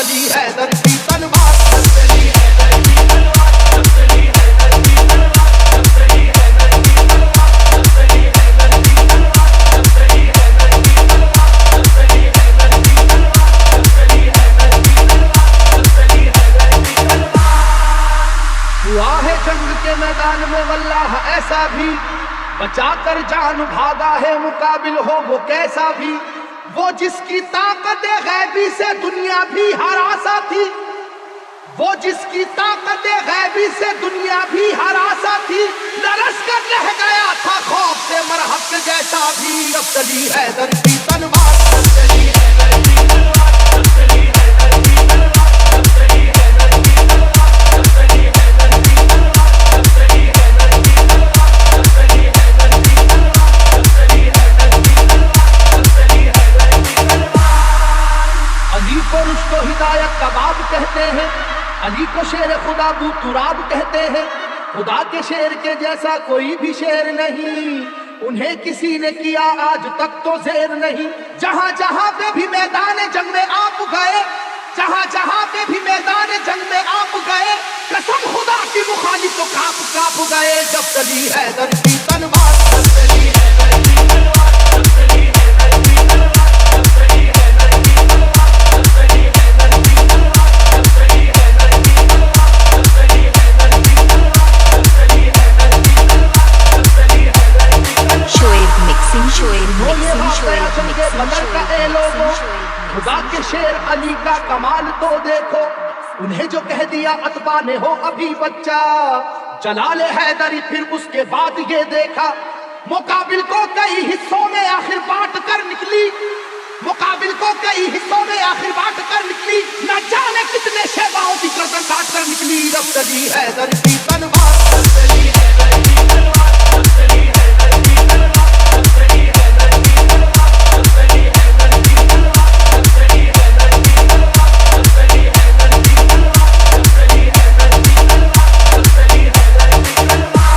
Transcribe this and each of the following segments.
چلی حیدر کی تلوار، جب چلی حیدر کی تلوار، جب چلی حیدر کی تلوار، جب چلی حیدر کی تلوار، جب چلی حیدر کی تلوار، جب چلی حیدر کی تلوار، جب چلی حیدر کی تلوار، جب چلی حیدر کی تلوار، جب چلی حیدر کی تلوار۔ ہوا ہے جنگ کے میدان میں واللہ ایسا بھی، بچا کر جان بھاگا ہے مقابل ہو وہ کیسا بھی، وہ جس کی طاقت غیبی سے دنیا بھی ہراسا تھی، وہ جس کی طاقت غیبی سے دنیا بھی ہراسا تھی، لرز کر رہ گیا تھا خوف سے مرہق جیسا بھی، اب چلی حیدر کی تلوار، اب چلی حیدر کی تلوار، اب چلی حیدر کی تلوار، اب چلی حیدر کی تلوار، اب چلی حیدر کی تلوار، اب چلی حیدر کی تلوار، اب چلی حیدر کی تلوار، اب چلی حیدر کی تلوار، اب چلی حیدر کی تلوار۔ علی کو رشد و ہدایت کا باب کہتے ہیں، علی کو شیر خدا بو تراب کہتے ہیں، خدا کے شیر کے جیسا کوئی بھی شیر نہیں، انہیں کسی نے کیا آج تک تو زیر نہیں، جہاں جہاں پہ بھی میدان جنگ میں آپ گئے، جہاں جہاں پہ بھی میدان جنگ میں آپ گئے، قسم خدا کی مخالف تو کاپ کاپ گئے، جب چلی حیدر کی تلوار، جب چلی حیدر کی تلوار، جب چلی حیدر کی تلوار، جب چلی حیدر کی تلوار، جب چلی حیدر کی تلوار، جب چلی حیدر کی تلوار، جب چلی حیدر کی تلوار، جب چلی حیدر کی تلوار، جب چلی حیدر کی تلوار۔ شعیب مکسنگ، شعیب وہ یہ مکسنگ، واقعہ شعیب جنگ بدر کا اے لوگو، خدا کے شیر علی کا کمال تو دیکھو، انہیں جو کہہ دیا اتباع نے ہو ابھی بچہ، جلال حیدری پھر اس کے بعد یہ دیکھا، مقابل کو کئی حصوں میں آخر بانٹ کر نکلی، مقابل کو کئی حصوں میں آخر بانٹ کر نکلی، نہ جانے کتنے شیباؤں کی گردن کاٹ کر نکلی، جب چلی حیدر کی تلوار، جب چلی حیدر کی تلوار، جب چلی حیدر کی تلوار، جب چلی حیدر کی تلوار، جب چلی حیدر کی تلوار، جب چلی حیدر کی تلوار، جب چلی حیدر کی تلوار، جب چلی حیدر کی تلوار، جب چلی حیدر کی تلوار۔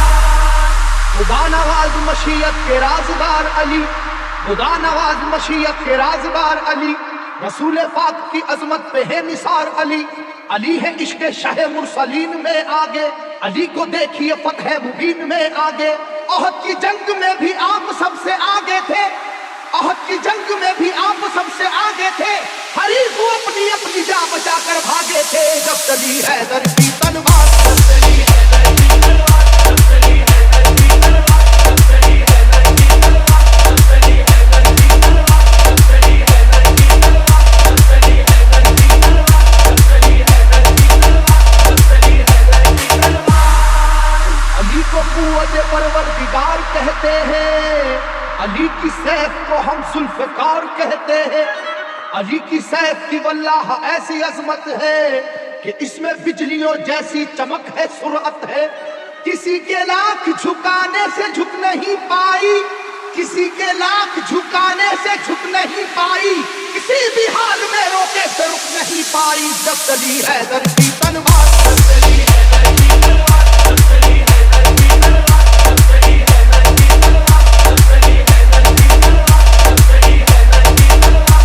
خدا نواز مشیت کے رازدار علی، خدا نواز مشیت کے رازدار علی، رسول پاک کی عظمت پہ ہے نثار علی، علی ہے عشق شاہ مرسلین میں آگے، علی کو دیکھیے فتح مبین میں آگے، احد کی جنگ میں بھی آپ سب سے آگے تھے، احد کی جنگ میں بھی آپ سب سے آگے تھے، حریف کو اپنی اپنی جان بچا کر بھاگے تھے، جب چلی حیدر کی تلوار، جب چلی حیدر کی تلوار، جب چلی حیدر کی تلوار، جب چلی حیدر کی تلوار، جب چلی حیدر کی تلوار، جب چلی حیدر کی تلوار، جب چلی حیدر کی تلوار، جب چلی حیدر کی تلوار، جب چلی حیدر کی تلوار۔ علی کو قوت پروردگار کہتے ہیں، علی کی سیف کو ہم ذوالفقار کہتے ہیں، علی کی سیف کی واللہ ایسی عظمت ہے کہ اس میں بجلیوں جیسی چمک ہے، سرعت ہے، کسی کے لاکھ جھکانے سے جھک نہیں پائی، کسی کے لاکھ جھکانے سے جھک نہیں پائی، کسی بھی حال میں روکے سے رک نہیں پائی، جب چلی حیدر کی تلوار، جب چلی حیدر کی تلوار، جب چلی حیدر کی تلوار، جب چلی حیدر کی تلوار، جب چلی حیدر کی تلوار، جب چلی حیدر کی تلوار، جب چلی حیدر کی تلوار،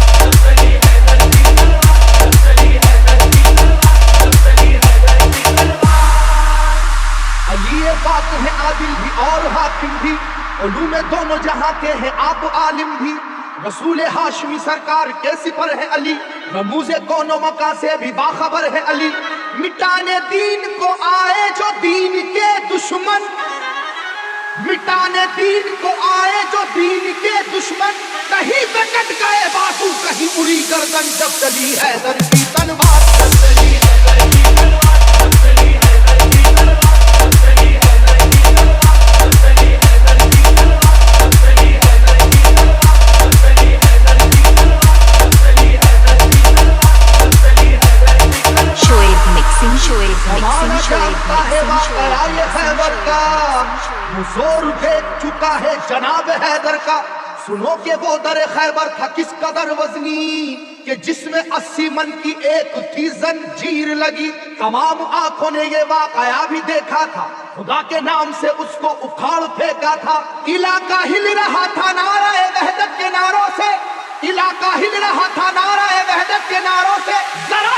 جب چلی حیدر کی تلوار، جب چلی حیدر کی تلوار۔ علی پاک ہے عادل بھی اور حاکم بھی، علوم دونوں جہاں کے ہیں آپ عالم بھی، رسول ہاشمی سرکار کے سپر ہے علی، رموز کون و مکان سے بھی باخبر ہے علی، مٹانے دین کو آئے جو دین کے دشمن، مٹانے دین کو آئے جو دین کے دشمن، کہیں پہ کٹ گئے بازو کہیں اڑی گردن، جب چلی حیدر کی تلوار، جب چلی حیدر کی تلوار، جب چلی حیدر کی تلوار، جب چلی حیدر کی تلوار، جب چلی حیدر کی تلوار، جب چلی حیدر کی تلوار، جب چلی حیدر کی تلوار، جب چلی حیدر کی تلوار، جب چلی حیدر کی تلوار۔ شعیب مکسنگ، شعیب زمانہ مکسنگ، شعیب جانتا ہے مکسنگ، واقعہ یہ خیبر کا، وہ زور دیکھ چکا ہے جناب حیدر کا، سنو کہ وہ در خیبر تھا کس قدر وزنی، کہ جس میں 80 من کی ایک تھی زنجیر لگی، تمام آنکھوں نے یہ واقعہ بھی دیکھا تھا، خدا کے نام سے اس کو اکھاڑ پھینکا تھا، علاقہ ہل رہا تھا نعرہ وحدت کے نعروں سے، علاقہ ہل رہا تھا نعرہ وحدت کے نعروں سے، ذرا